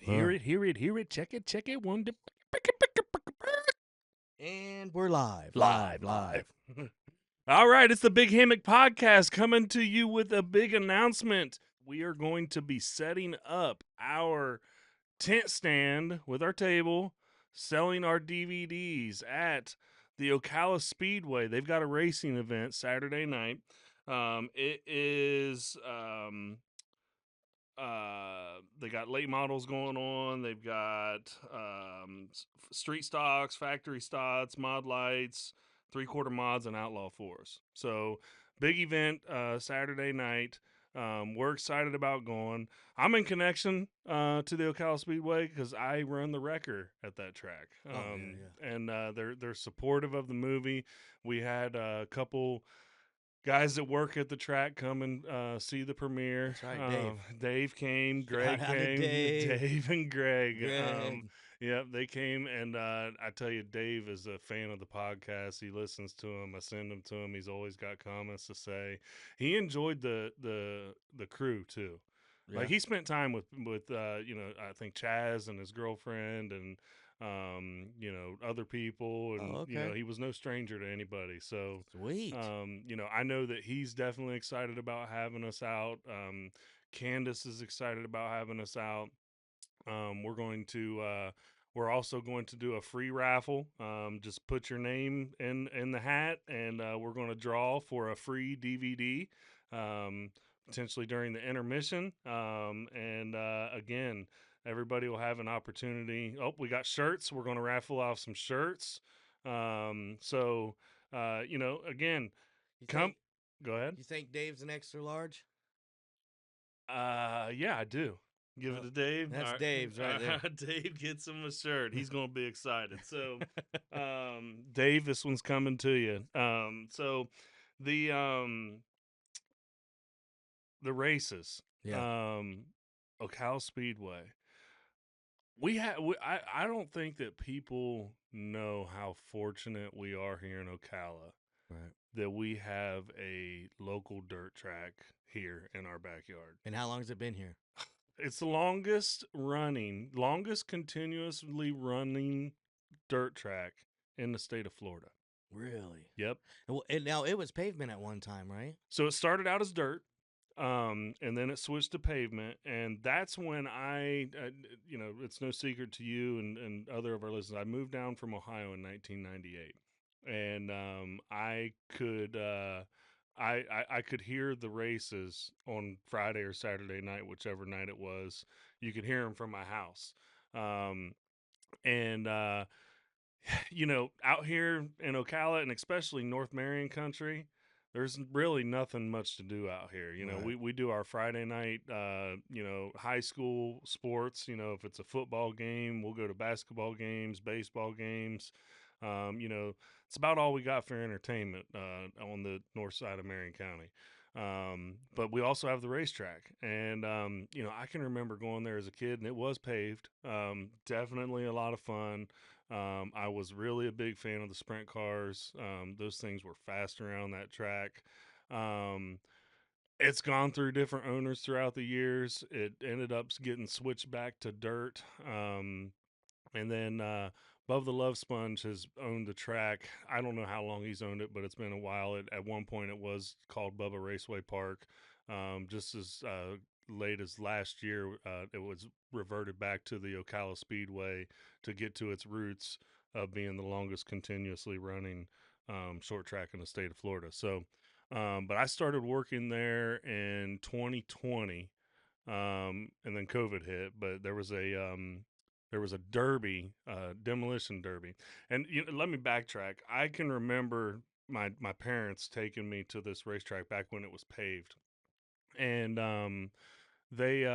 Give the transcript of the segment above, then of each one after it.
Hear it, hear it, hear it. Check it. One, two, And we're live. live. All right, it's the Big Hammock Podcast coming to you with a big announcement. We are going to be setting up our tent stand with our table, selling our DVDs at the Ocala Speedway. They've got a racing event Saturday night. It is they got late models going on. They've got street stocks, factory stocks, mod lights, 3/4 mods, and outlaw fours. So big event Saturday night. We're excited about going. I'm in connection to the Ocala Speedway because I run the wrecker at that track. And they're supportive of the movie. We had a couple guys that work at the track come and see the premiere. That's right, Dave. Dave came, Greg Shout out to came, Dave. and Greg. Greg. Yeah, they came, and I tell you, Dave is a fan of the podcast. He listens to them. I send them to him. He's always got comments to say. He enjoyed the crew too. Yeah. Like he spent time with I think Chaz and his girlfriend and other people, and okay. he was no stranger to anybody. So Sweet. I know that he's definitely excited about having us out. Candace is excited about having us out. We're also going to do a free raffle. Just put your name in the hat, and we're going to draw for a free DVD. Potentially during the intermission. Again, everybody will have an opportunity. Oh, we got shirts. We're going to raffle off some shirts. Again, come. Go ahead. You think Dave's an extra large? Yeah, I do. Give it to Dave. That's All right. Dave's right there. Dave gets him a shirt. He's going to be excited. So, Dave, this one's coming to you. So the races. Yeah. Ocala Speedway. I don't think that people know how fortunate we are here in Ocala Right. that we have a local dirt track here in our backyard. And how long has it been here? It's the longest continuously running dirt track in the state of Florida. Really? Yep. And now it was pavement at one time, right? So it started out as dirt. And then it switched to pavement, and that's when it's no secret to you and other of our listeners. I moved down from Ohio in 1998, and I could hear the races on Friday or Saturday night, whichever night it was. You could hear them from my house, and out here in Ocala and especially North Marion country, there's really nothing much to do out here. Right. We do our Friday night, high school sports. If it's a football game, we'll go to basketball games, baseball games. It's about all we got for entertainment on the north side of Marion County. But we also have the racetrack, and I can remember going there as a kid, and it was paved. Definitely a lot of fun. I was really a big fan of the sprint cars. Those things were fast around that track. It's gone through different owners throughout the years. It ended up getting switched back to dirt. And then Bubba the Love Sponge has owned the track. I don't know how long he's owned it, but it's been a while. At one point, it was called Bubba Raceway Park. Just as late as last year, it was reverted back to the Ocala Speedway to get to its roots of being the longest continuously running short track in the state of Florida. So, but I started working there in 2020, and then COVID hit. But there was a derby, demolition derby, and let me backtrack. I can remember my parents taking me to this racetrack back when it was paved, and they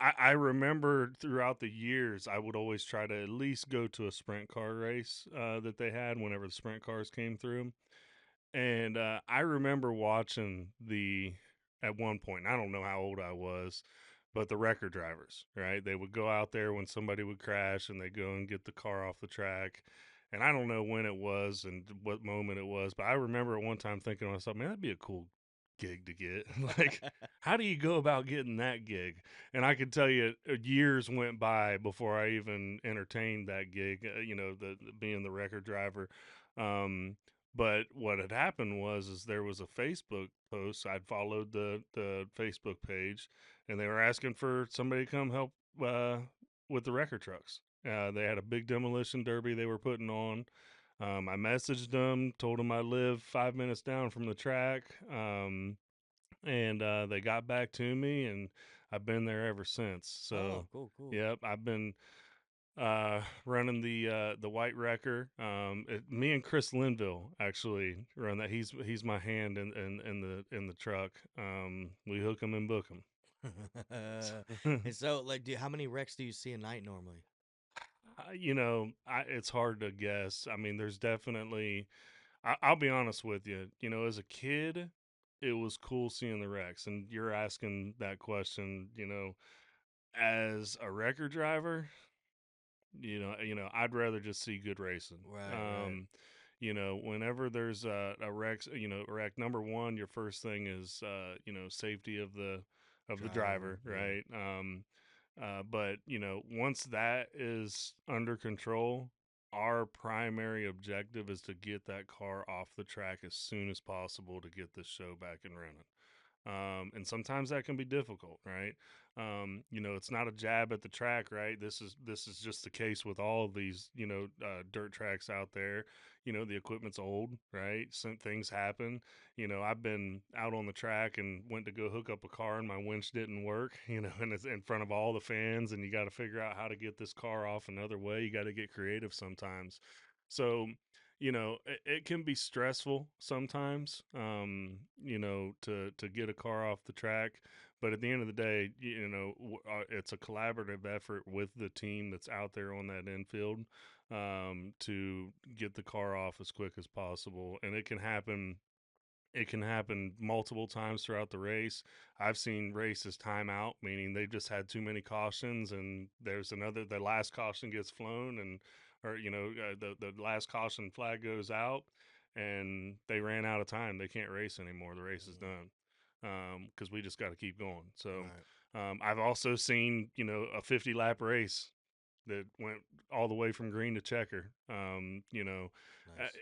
I remember throughout the years I would always try to at least go to a sprint car race that they had whenever the sprint cars came through, and I remember watching at one point. I don't know how old I was, but the record drivers, right? They would go out there when somebody would crash, and they go and get the car off the track. And I don't know when it was and what moment it was, but I remember at one time thinking to myself, man, that'd be a cool gig to get. Like, how do you go about getting that gig? And I can tell you, years went by before I even entertained that gig. The being the record driver. Um, but what had happened is there was a Facebook post. I'd followed the Facebook page, and they were asking for somebody to come help with the record trucks. They had a big demolition derby they were putting on. I messaged them, told them I live 5 minutes down from the track, and they got back to me, and I've been there ever since. So, Oh, cool. yep, I've been running the White Wrecker. Me and Chris Linville actually run that. He's my hand in the truck. We hook him and book him. And so, like, how many wrecks do you see a night normally? It's hard to guess. I mean, there's definitely. I'll be honest with you. As a kid, it was cool seeing the wrecks, and you're asking that question. As a record driver, I'd rather just see good racing. Right. Whenever there's a wreck, wreck number one, your first thing is safety of the driver, Yeah. right? But once that is under control, our primary objective is to get that car off the track as soon as possible to get this show back and running. And sometimes that can be difficult, right? It's not a jab at the track, right? This is just the case with all of these, dirt tracks out there. The equipment's old, right? Some things happen. I've been out on the track and went to go hook up a car and my winch didn't work, and it's in front of all the fans, and you got to figure out how to get this car off another way. You got to get creative sometimes. So it can be stressful sometimes, to get a car off the track. But at the end of the day, it's a collaborative effort with the team that's out there on that infield, to get the car off as quick as possible. And it can happen. It can happen multiple times throughout the race. I've seen races time out, meaning they've just had too many cautions, and the last caution gets flown, and or the last caution flag goes out, and they ran out of time. They can't race anymore. The race is done, because we just got to keep going. So, Right. I've also seen a 50 lap race that went all the way from green to checker. Uh, Nice.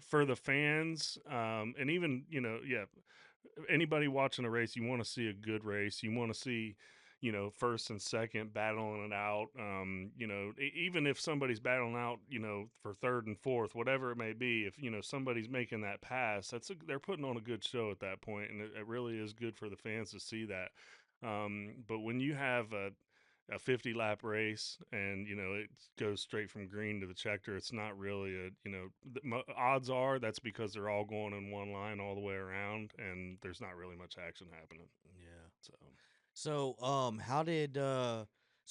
for the fans, and even yeah, anybody watching a race, you want to see a good race. You want to see first and second battling it out. Even if somebody's battling out, for third and fourth, whatever it may be, if somebody's making that pass, they're putting on a good show at that point, and it really is good for the fans to see that. But when you have a 50 lap race, and it goes straight from green to the checker, it's not really odds are that's because they're all going in one line all the way around, and there's not really much action happening. Yeah. So How did so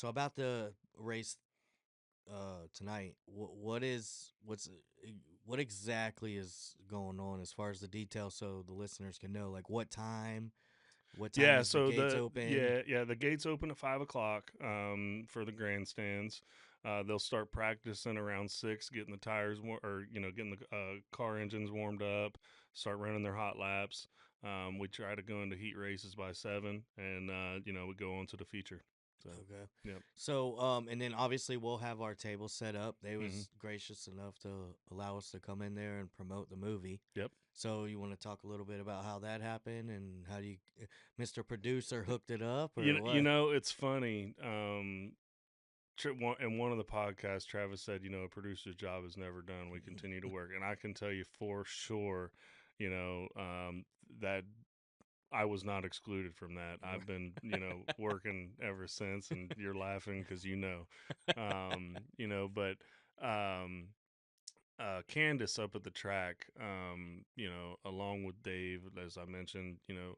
about the race tonight? What exactly is going on as far as the details, so the listeners can know, like what time? What time yeah, is the so gates the open? yeah the gates open at 5 o'clock, for the grandstands. They'll start practicing around 6, getting the tires getting the car engines warmed up, start running their hot laps. We try to go into heat races by 7, and we go on to the feature. So, Okay. yep. And then obviously we'll have our table set up. They Hmm. was gracious enough to allow us to come in there and promote the movie. Yep. So you want to talk a little bit about how that happened and how you, Mr. Producer, hooked it up or what? It's funny. In one of the podcasts, Travis said, a producer's job is never done. We continue to work. And I can tell you for sure, that I was not excluded from that. I've been, working ever since, and you're laughing because but um, Candace up at the track, along with Dave, as I mentioned, and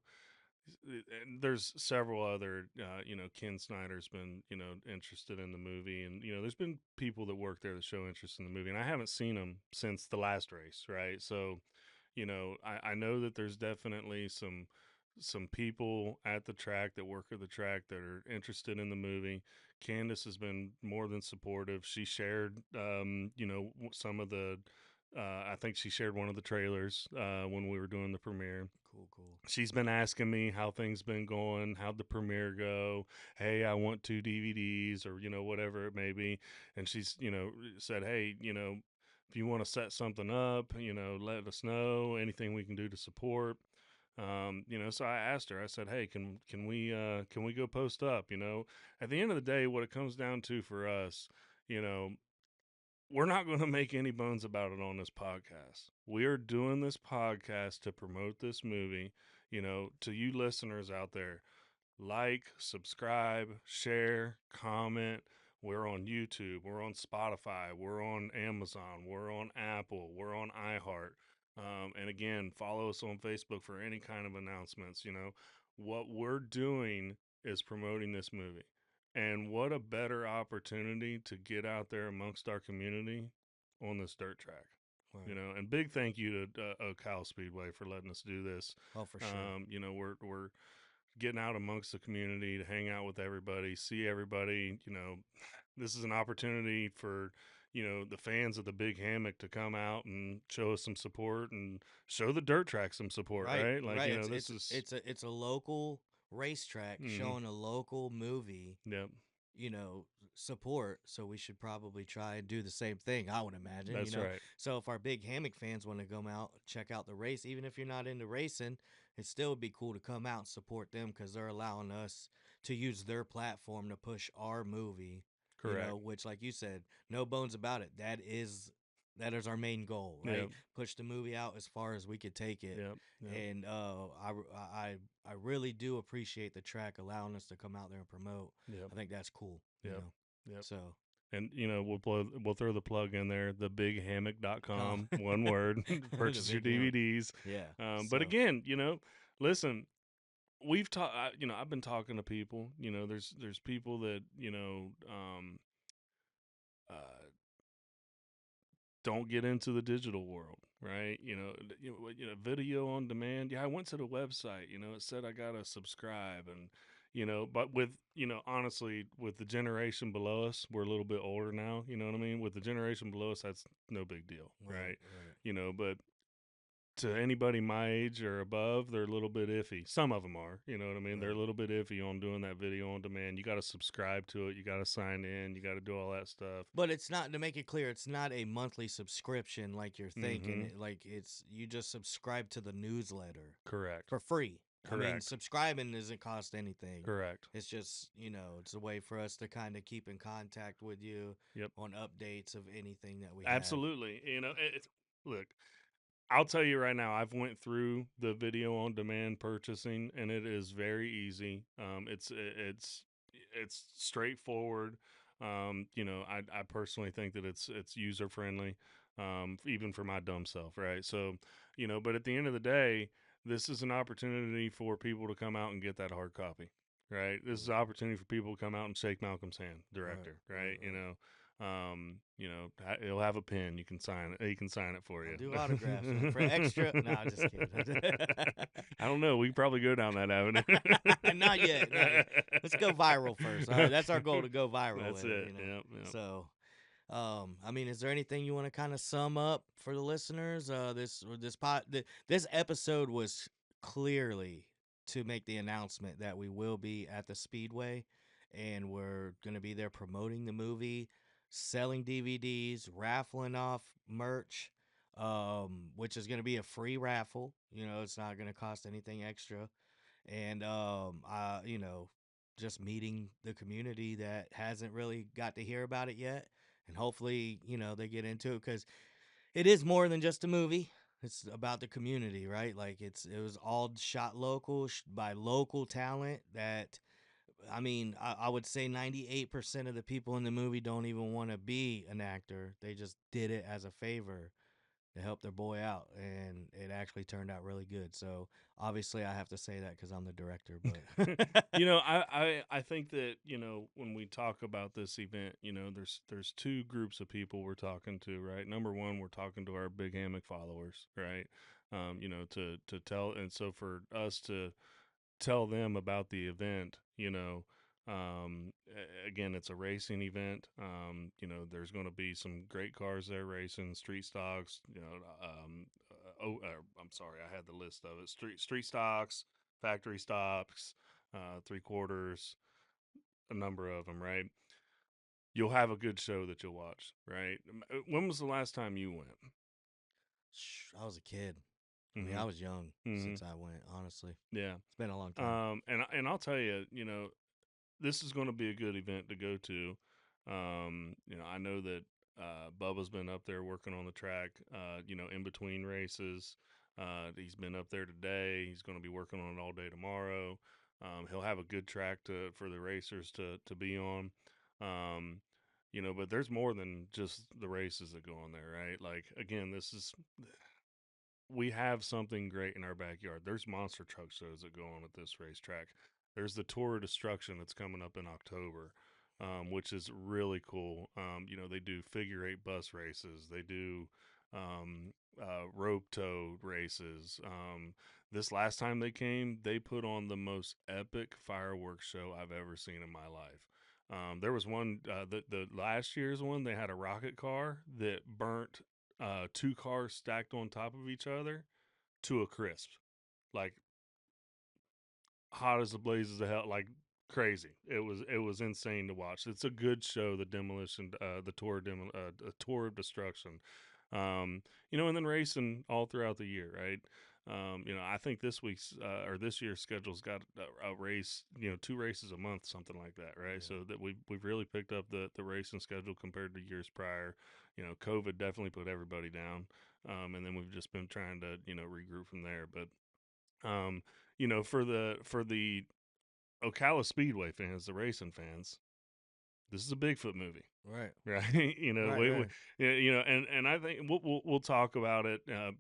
there's several other, Ken Snyder's been, interested in the movie, and there's been people that work there that show interest in the movie, and I haven't seen them since the last race, right? So, I know that there's definitely some people at the track that work at the track that are interested in the movie. Candace has been more than supportive. She shared, some of the. I think she shared one of the trailers when we were doing the premiere. Cool, cool. She's been asking me how things been going, how'd the premiere go? Hey, I want 2 DVDs or whatever it may be. And she's said, hey, if you want to set something up, let us know. Anything we can do to support. So I asked her. I said, hey, can we go post up? At the end of the day, what it comes down to for us, you know, we're not going to make any bones about it on this podcast. We are doing this podcast to promote this movie, to you listeners out there. Like, subscribe, share, comment. We're on YouTube. We're on Spotify. We're on Amazon. We're on Apple. We're on iHeart. And again, follow us on Facebook for any kind of announcements. What we're doing is promoting this movie. And what a better opportunity to get out there amongst our community on this dirt track. Right. And big thank you to Ocala Speedway for letting us do this. Oh, for sure. We're getting out amongst the community to hang out with everybody, see everybody. This is an opportunity for the fans of the Big Hammock to come out and show us some support and show the dirt track some support, Right, right? Like right. this is It's a local racetrack showing a local movie. Yep. Support. So we should probably try and do the same thing, I would imagine. That's right. So if our Big Hammock fans want to come out, check out the race, even if you're not into racing, it still would be cool to come out and support them because they're allowing us to use their platform to push our movie. Correct. Which, like you said, no bones about it. That is our main goal, right? Yep. Push the movie out as far as we could take it. Yep. And I really do appreciate the track allowing us to come out there and promote. Yep. I think that's cool. Yep. So, and we'll throw the plug in there, thebighammock.com, one word, purchase your DVDs. Yeah. But again, listen, we've talked, I've been talking to people, there's people that, uh, don't get into the digital world, right? Video on demand. Yeah, I went to the website. It said I gotta subscribe, and but with honestly, with the generation below us, we're a little bit older now. You know what I mean? With the generation below us, that's no big deal, right? But to anybody my age or above, they're a little bit iffy. Some of them are, you know what I mean? Right. They're a little bit iffy on doing that video on demand. You got to subscribe to it. You got to sign in. You got to do all that stuff. But it's not, to make it clear, it's not a monthly subscription like you're thinking. Like you just subscribe to the newsletter. Correct. For free. Correct. I mean, subscribing doesn't cost anything. Correct. It's just, it's a way for us to kind of keep in contact with you on updates of anything that we have. Absolutely. Look, I'll tell you right now, I've went through the video on demand purchasing, and it is very easy. It's straightforward. I personally think that it's user friendly, even for my dumb self, right? So, but at the end of the day, this is an opportunity for people to come out and get that hard copy, right? This is an opportunity for people to come out and shake Malcolm's hand, director, right? He'll have a pen. You can sign it. He can sign it for you. I'll do autographs for extra. No, just kidding. I don't know. We can probably go down that avenue. Not yet. Let's go viral first. All right, that's our goal, to go viral. That's it. Yep. So, I mean, is there anything you want to kind of sum up for the listeners? This episode was clearly to make the announcement that we will be at the Speedway, and we're going to be there promoting the movie, selling DVDs, raffling off merch, which is going to be a free raffle. It's not going to cost anything extra. And, just meeting the community that hasn't really got to hear about it yet. And hopefully, they get into it, because it is more than just a movie. It's about the community, right? Like it was all shot local by local talent that, I mean, I would say 98% of the people in the movie don't even want to be an actor. They just did it as a favor to help their boy out, and it actually turned out really good. So obviously I have to say that because I'm the director. But I think that when we talk about this event, there's two groups of people we're talking to, right? Number one, we're talking to our Big Hammock followers, right? To tell, and so for us to tell them about the event, again, it's a racing event. There's going to be some great cars there racing, street stocks, I'm sorry, I had the list of it. Street stocks, factory stocks, three quarters, a number of them. Right, you'll have a good show that you'll watch. Right. When was the last time you went? I was a kid. I mean, Mm-hmm. I was young Mm-hmm. since I went. Honestly, Yeah. it's been a long time. And I'll tell you, this is going to be a good event to go to. I know that Bubba's been up there working on the track, in between races. He's been up there today. He's going to be working on it all day tomorrow. He'll have a good track for the racers to be on. Um, but there's more than just the races that go on there, right? Like, again, we have something great in our backyard. There's monster truck shows that go on at this racetrack. There's the Tour of Destruction that's coming up in October, which is really cool. They do figure eight bus races. They do rope tow races. This last time they came, they put on the most epic fireworks show I've ever seen in my life. There was one, the last year's one, they had a rocket car that burnt two cars stacked on top of each other to a crisp, like hot as the blazes of hell, like crazy. It was insane to watch. It's a good show. The demolition, the tour of destruction, and then racing all throughout the year, right? I think this week's or this year's schedule's got a race, two races a month, something like that, right? Yeah. So that we've really picked up the racing schedule compared to years prior. COVID definitely put everybody down, and then we've just been trying to regroup from there. But for the Ocala Speedway fans, the racing fans, this is a Bigfoot movie. Right. Right, Right. we Right. yeah, and I think we'll talk about it, at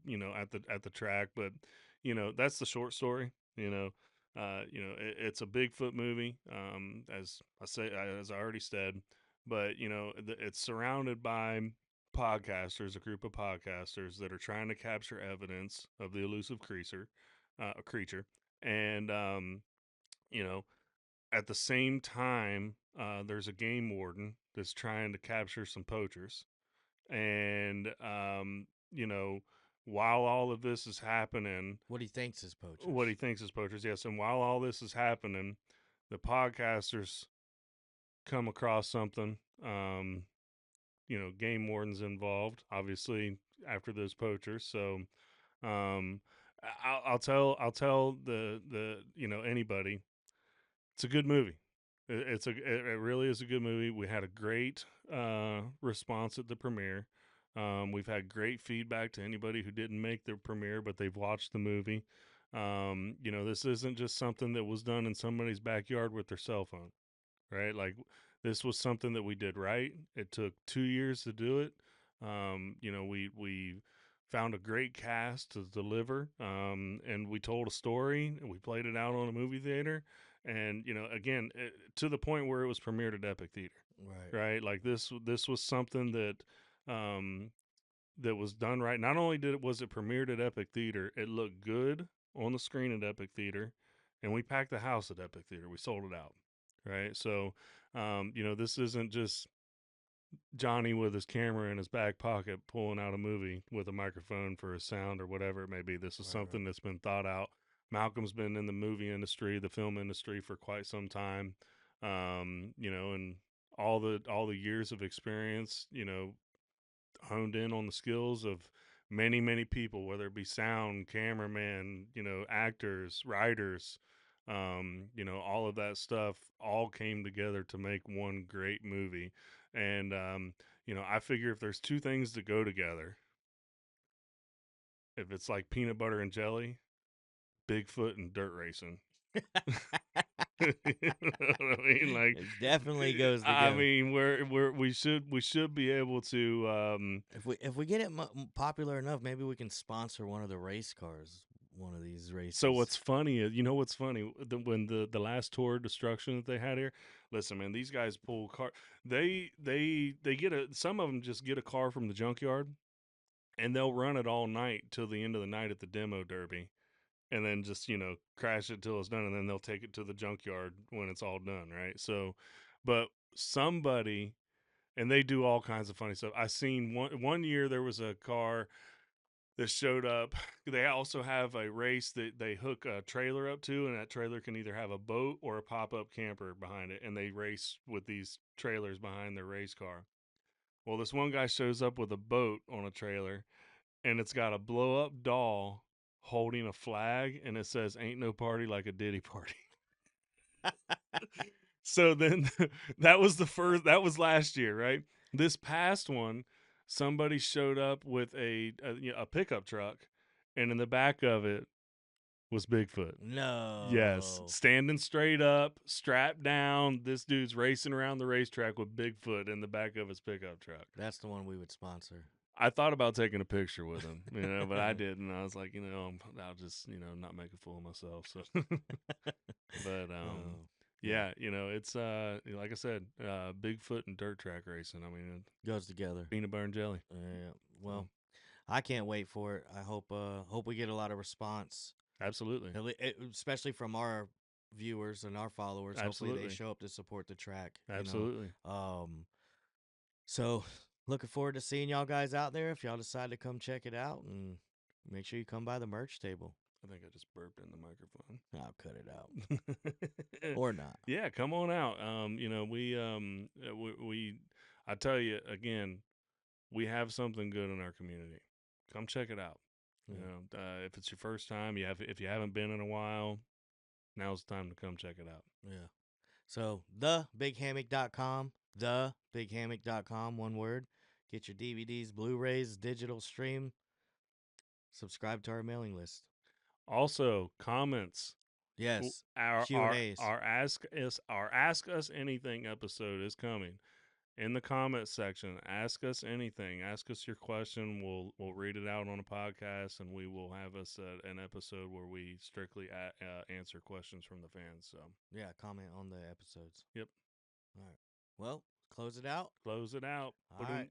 the track, but that's the short story. It's a Bigfoot movie, as I already said, but it's surrounded by podcasters, a group of podcasters that are trying to capture evidence of the elusive creature, and you know, at the same time, there's a game warden that's trying to capture some poachers. And, while all of this is happening, What he thinks is what he poachers. thinks is poachers, yes. And while all this is happening, the podcasters come across something. Game wardens involved, obviously, after those poachers. So, um, I'll tell anybody, it's a good movie. It really is a good movie. We had a great response at the premiere. We've had great feedback to anybody who didn't make the premiere, but they've watched the movie. This isn't just something that was done in somebody's backyard with their cell phone, right? Like, this was something that we did right. It took 2 years to do it. We found a great cast to deliver, and we told a story, and we played it out on a movie theater, and again, to the point where it was premiered at Epic Theater, Right. right? Like, this was something um, that was done right. Not only was it premiered at Epic Theater, it looked good on the screen at Epic Theater, and we packed the house at Epic Theater. We sold it out, right? So, this isn't just Johnny with his camera in his back pocket pulling out a movie with a microphone for his sound or whatever it may be. This is Right. Right. something that's been thought out. Malcolm's been in the movie industry, the film industry for quite some time. And all the years of experience, honed in on the skills of many, many people, whether it be sound, cameraman, actors, writers, all of that stuff all came together to make one great movie. And, I figure if there's two things that go together, if it's like peanut butter and jelly, Bigfoot and dirt racing. You know what I mean? Like, It definitely goes I together. mean, we should be able to, If we get it popular enough, maybe we can sponsor one of the race cars. One of these So races. what's funny is, what's funny, when the last tour of destruction that they had here. Listen, man, these guys pull car. They get some of them just get a car from the junkyard, and they'll run it all night till the end of the night at the demo derby, and then just crash it till it's done, and then they'll take it to the junkyard when it's all done, right? So, but somebody, and they do all kinds of funny stuff. I seen one year there was a car that showed up. They also have a race that they hook a trailer up to, and that trailer can either have a boat or a pop-up camper behind it, and they race with these trailers behind their race car. Well, this one guy shows up with a boat on a trailer, and it's got a blow-up doll holding a flag, and it says "Ain't no party like a Diddy party." So then that was the first, that was last year, right? This past one, somebody showed up with a pickup truck, and in the back of it was Bigfoot. Yes, No. standing straight up, strapped down. This dude's racing around the racetrack with Bigfoot in the back of his pickup truck. That's the one we would sponsor. I thought about taking a picture with him, but I didn't. I was like, I'll just, not make a fool of myself. So, but Oh, yeah, it's like I said, Bigfoot and dirt track racing. I mean, goes together. peanut butter and jelly. Yeah. Well, I can't wait for it. I hope we get a lot of response, Absolutely, especially from our viewers and our followers. Hopefully absolutely, they show up to support the track. absolutely. So looking forward to seeing y'all guys out there. If y'all decide to come check it out, and make sure you come by the merch table. I think I just burped in the microphone. I'll cut it out. Or not. Yeah, come on out. I tell you again, we have something good in our community. Come check it out. Yeah. If it's your first time, if you haven't been in a while, now's the time to come check it out. Yeah. So thebighammock.com, thebighammock.com, one word. Get your DVDs, Blu-rays, digital stream. Subscribe to our mailing list. Also, comments. Yes. Our Q&As. our ask us anything episode is coming. In the comments section, ask us anything. Ask us your question. We'll read it out on a podcast, and we will have us an episode where we strictly answer questions from the fans. So yeah, comment on the episodes. Yep. All right. Well, close it out. Close it out. All right.